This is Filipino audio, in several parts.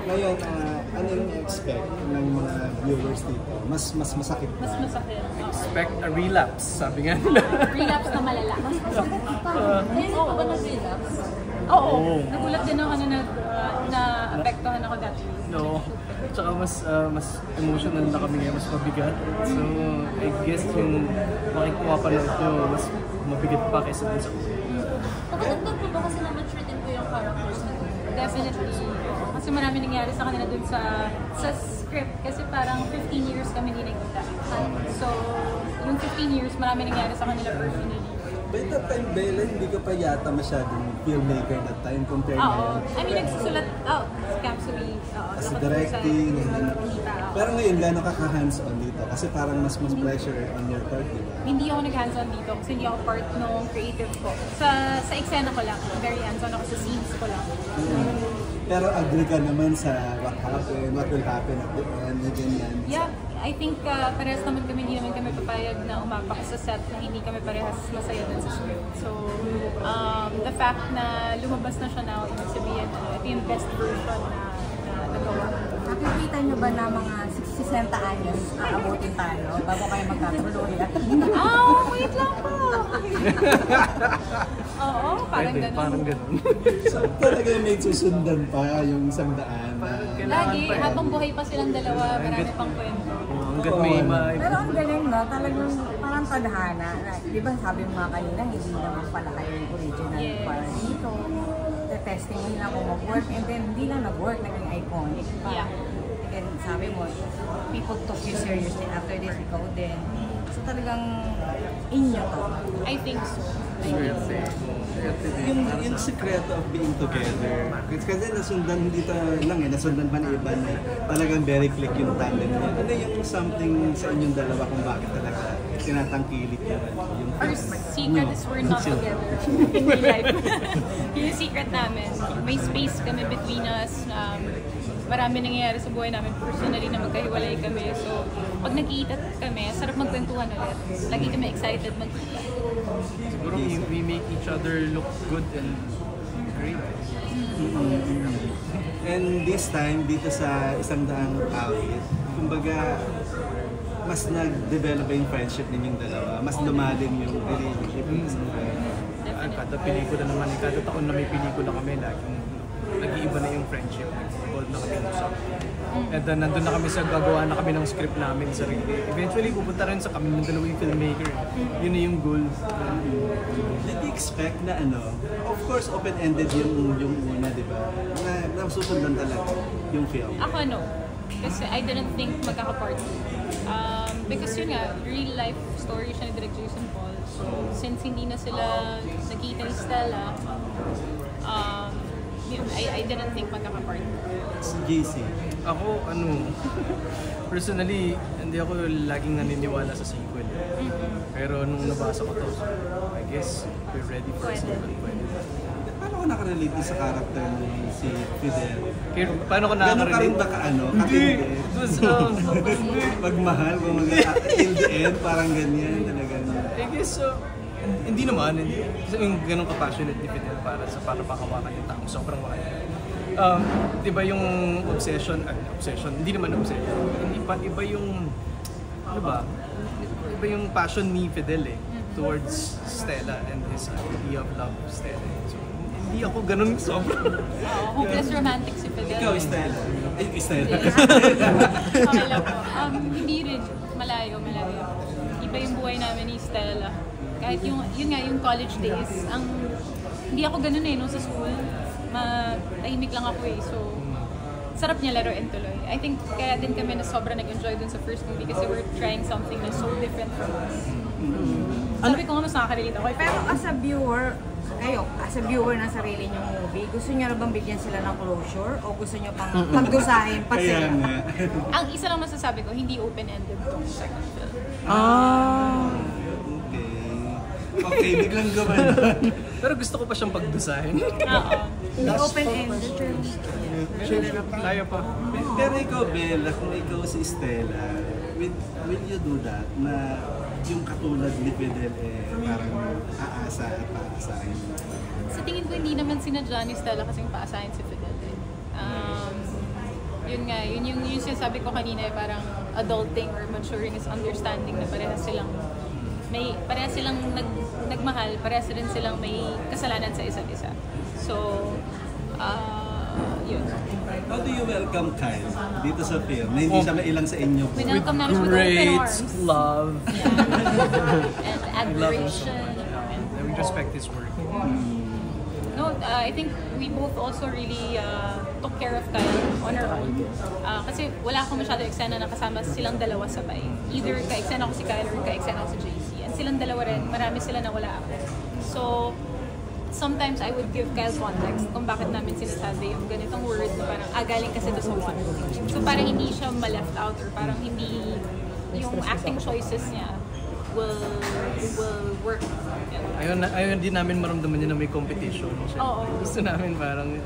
Ngayon, ano yung expect ng mga viewers dito? Mas masakit ba? Mas masakit. Expect a relapse, sabi nga nila. Relapse na malala. Mas masakit pa. Ngayon pa ba nag-relapse? Oo. Oo. Nagulat din ako na apektuhan ako dati. No. Tsaka mas emotional na kami ngayon, mas mabigat. So, I guess yung makikupapanood nyo, mas mabigat pa kaysa dun sa ulo. Pagkatagdag po ba kasi na-mature din po yung characters na Definitely. Kasi marami nangyari sa kanila dun sa script. Kasi parang 15 years kami hindi nagkita. So, yung 15 years, marami nangyari sa kanila personally. By that time, Bella, hindi ka pa yata masyadong filmmaker that time compared Oo. ngayon. I mean, nagsusulat, scam suwi. As directing, pero ngayon, gano'n ka hands-on dito? Kasi parang mas pressure on your part, di ba? Hindi ako nag-hands-on dito kasi hindi ako part ng creative ko. Sa eksena ko lang, very hands-on ako sa scenes ko lang. Pero agree ka naman sa what happened, what will happen at the end, ganyan. Yeah, I think parehas naman kami, hindi naman kami papayag na umapak sa set na hindi kami parehas masaya dun sa script. So, the fact na lumabas na siya now, ibig sabihin, ito yung best version na nagawa. Nakikita nyo ba na mga 60 anyos aabutin tayo bago kayo magkatuloy? Wait lang po! Oo, parang Pwede, ganun. parang ganun. So, talaga may susundan pa yung 100 na... Lagi, habang buhay pa silang dalawa, marami pang kwento. Hanggat may Pero ang galing, no? Talagang parang tadhana. Di ba sabi mo nga kanina, hindi naman pala kayo yung original para dito. Testing mo lang kung mag-work and then hindi lang nag-work, naging iconic pa. Yeah. And sabi mo, people took you seriously after this, ikaw din. So talagang inyo to. I think so. Yung secreto of being together. Kasi nasundan dito lang nasundan pa ng iba na talagang very click yung tandem niya. Ano yung something sa inyong dalawa kung bakit talaga tinatangkilik yun? Our secret is we're not together in real life. Yun yung secret namin. May space kami between us. Marami nangyayari sa buhay namin personally na magkahiwalay kami. So, pag nakikita kami, sarap magkwentuhan ulit. Lagi kami excited magkita. Siguro we make each other look good and great. And this time, dito sa 100 awit, kumbaga, mas nag-develop yung friendship ninyong dalawa, mas lumalim yung relationship. Kada pelikula naman, kada taon na may pelikula kami, laging nag-iiba na yung friendship, nag-evolve na kami usap. And then nandun na kami sa gagawa na kami ng script namin sarili. Eventually pupunta rin sa kami ng dalawang filmmaker. Yun na yung goal. Did you expect na of course open-ended yung una, di ba? Na susundan talaga yung film. Ako no. Kasi I didn't think magkaka-part. Because yun nga, real life story siya ni Direk Jason Paul. So, since hindi na sila nakita ni Stella, I didn't think magkaka-part. JC. Ako, personally, hindi ako laging naniniwala sa sequel. Pero nung nabasa ko to, I guess we're ready for a sequel. Paano ko nakarelate sa character ni si Fidel? Paano ko Gano'n ka rin nakaka-relate? ba Hindi! It was, pagmahal, kung in the end, parang ganyan talaga. I guess, hindi naman. Kasi yung ganun ka-passionate ni Fidel para pakawakan yung tao. Sobrang mahal. Diba yung obsession, hindi naman obsession. Iba yung, iba yung passion ni Fidel towards Stella and his idea of love of Stella. So, hindi ako ganun sobrang. Hopeless romantic si Fidel. Ikaw, Stella. Stella. Okay lang po. Hindi rin. Malayo. Iba yung buhay namin ni Stella. Kahit yun nga, yung college days, hindi ako ganun nung sa school. Tahimik lang ako So, sarap niya laruin tuloy. I think kaya din kami na sobrang nag-enjoy dun sa first movie kasi we're trying something na so different from us. Sabi ko nga mas nakaka-relate ako. Pero as a viewer ng sarili niyong movie, gusto niyo na bang bigyan sila ng closure o gusto niyo pang pagdusahin pa Kaya sila? nga. Ang isa lang masasabi ko, hindi open-ended tong second film. Okay, biglang gumana. Pero gusto ko pa siyang pagdusahin. Oo. Hindi open-ended. Kaya pa. Pero ikaw, Bella, kung ikaw si Stella, will you do that? Na yung katulad ni Fidel parang aasa at paasahin? Sa tingin ko, hindi naman sinadya ni Stella kasing paasahin si Fidel. yun nga, yun yung sinasabi ko kanina, parang adulting or maturing is understanding na parehas silang nagmahal, parehas rin silang may kasalanan sa isa't isa. So, yun. How do you welcome Kyle dito sa film? Na hindi siya mailang sa inyo. Welcome namin with open Great arms. love. And admiration. And we respect his work. No, I think we both also really took care of Kyle on our own. Kasi wala akong masyado eksena na kasama silang dalawa sabay. Either ka-eksena ko si Kyle or ka-eksena ko si JC. And silang dalawa rin, marami sila na wala ako. So, sometimes I would give Kyle context kung bakit namin sinasabi yung ganitong word na parang galing kasi to sa one. So parang hindi siya ma-left out or parang hindi yung acting choices niya will work. Ayun din namin maramdaman niya na may competition. Oo. Gusto namin parang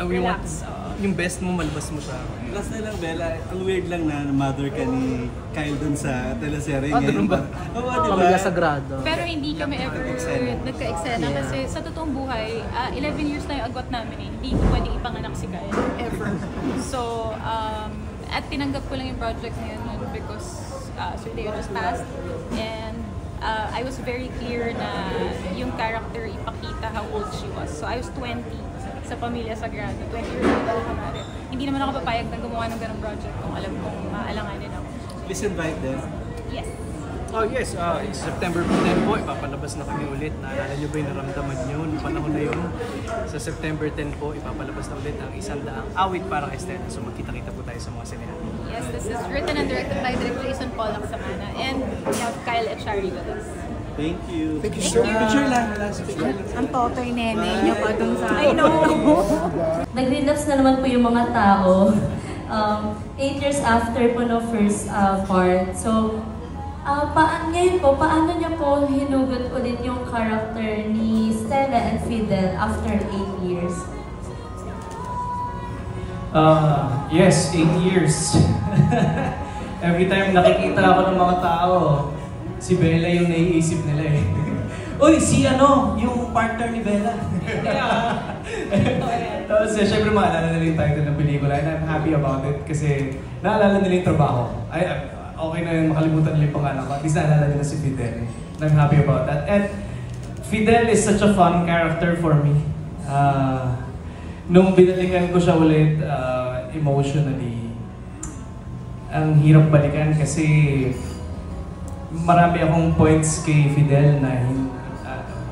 we want Relax. yung best mo, malabas mo siya. Plus na lang, Bella, ang weird lang na mother ka ni Kyle dun sa teleserye Ganun ba? Oo, di ba? Pamilya Sagrado. Pero hindi kami ever nagka-eksena Yeah. kasi sa totoong buhay, 11 years na yung agwat namin eh. Hindi ko pwedeng ipanganak si Kyle, ever. So, at tinanggap ko lang yung project na yun because Sir Leo just passed. And I was very clear na yung character ipakita how old she was. So I was 20 sa Pamilya Sagrado. 20 years old ako kunwari. Hindi naman ako papayag na gumawa ng ganong project kung alam kong maalanganin ako. Please invite them. Yes. Oh yes, September 10 po, ipapalabas na kami ulit. Naalala niyo ba yung naramdaman niyo noong panahon na yun? Sa September 10 po, ipapalabas na ulit ang 100 awit para kay Stella. So magkita-kita po tayo sa mga sinehan. Yes, this is written and directed by Director Jason Pollack Samana. And we have Kyle Echari with us. Thank you. Thank you so much. Picture lang. Last picture. Ang totoy nene niyo pa dun sa... I know! Nag-relapse na naman po yung mga tao 8 years after po no first part. So, ngayon po, paano niya po hinugot ulit yung character ni Stella and Fidel after 8 years? Yes, 8 years. Every time nakikita ako ng mga tao, si Bella yung naiisip nila eh. Uy, si ano, yung partner ni Bella. Tapos syempre maalala nila yung title ng pelikula and I'm happy about it kasi naalala nila yung trabaho. Okay na yung makalimutan nila yung pangalan ko. At least naalala nila si Fidel. And I'm happy about that. And Fidel is such a fun character for me. Nung binalikan ko siya ulit emotionally, ang hirap balikan kasi marami akong points kay Fidel na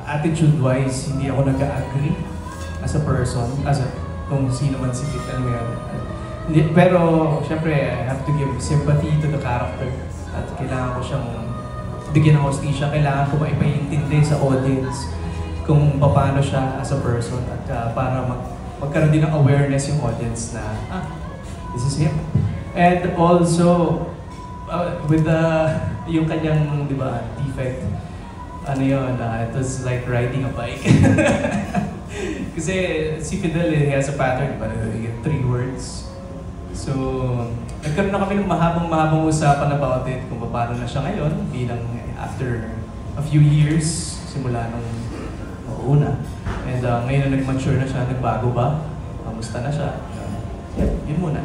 attitude-wise, hindi ako nag-agree as a person, kung sino man si Fidel. Pero, syempre, I have to give sympathy to the character at kailangan ko siyang bigyan ng hostisya, kailangan ko maipaintindi sa audience kung paano siya as a person at para magkaroon din ng awareness yung audience na, this is him. And also, with yung kanyang, di ba, defect, ano yun, it was like riding a bike. Kasi si Fidel, he has a pattern, diba, 3 words. So, nagkaroon na kami ng mahabang usapan about it, kung paano na siya ngayon, bilang after a few years, simula nung una. And ngayon na nag-mature na siya, nagbago ba? Kamusta na siya? Yun muna.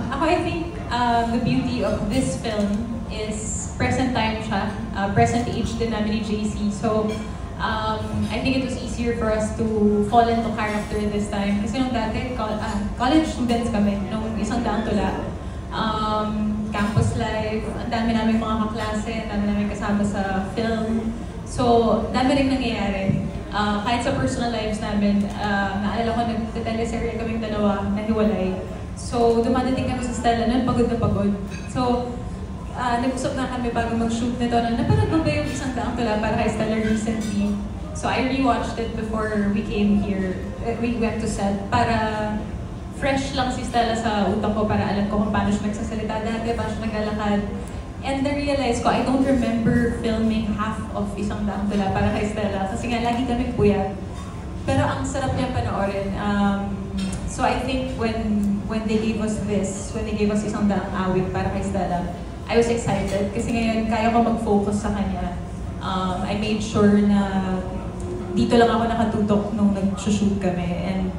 Ako, I think the beauty of this film is present time siya, present age din namin ni JC. So, I think it was easier for us to fall into character this time. Kasi nung dati, college students kami, nung isang daang tula. Campus life, ang dami namin mga kaklase, ang dami namin kasama sa film. So, dami rin nangyayari. Kahit sa personal lives namin, naalala ko nagtteleserye kaming dalawa, nahiwalay. So, dumadating kami sa Stella nun, pagod na pagod. So, nag-usap na kami bago mag-shoot nito na napanood mo ba yung isang daang tula para kay Stella recently? So, I rewatched it before we came here. We went to set para fresh lang si Stella sa utak ko para alam ko kung paano siya nagsasalita dati, paano siya naglalakad. And na-realize ko, I don't remember filming half of isang daang tula para kay Stella kasi nga lagi kami puyat. Pero ang sarap niya panoorin. So I think when they gave us this, when they gave us isang daang awit para kay Stella, I was excited kasi ngayon kaya ko mag-focus sa kanya. I made sure na dito lang ako nakatutok nung nag-shoot kami. And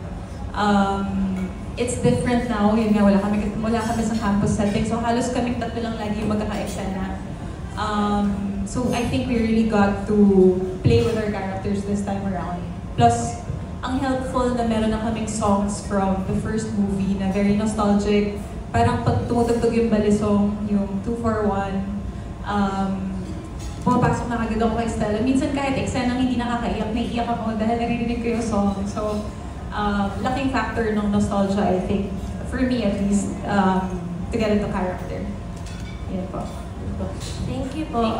it's different now. Yun nga, wala kami sa campus setting. So halos kaming tatlo lang lagi yung magkaka-eksena. So I think we really got to play with our characters this time around. Plus, ang helpful na meron na kaming songs from the first movie na very nostalgic. Parang pag tumutugtog yung balisong, yung 241, pumapasok na agad ako kay Stella. Minsan kahit eksenang hindi nakakaiyak, naiiyak ako dahil naririnig ko yung song. So, laking factor ng nostalgia, I think, for me at least, to get into character. Yan po. Thank you po.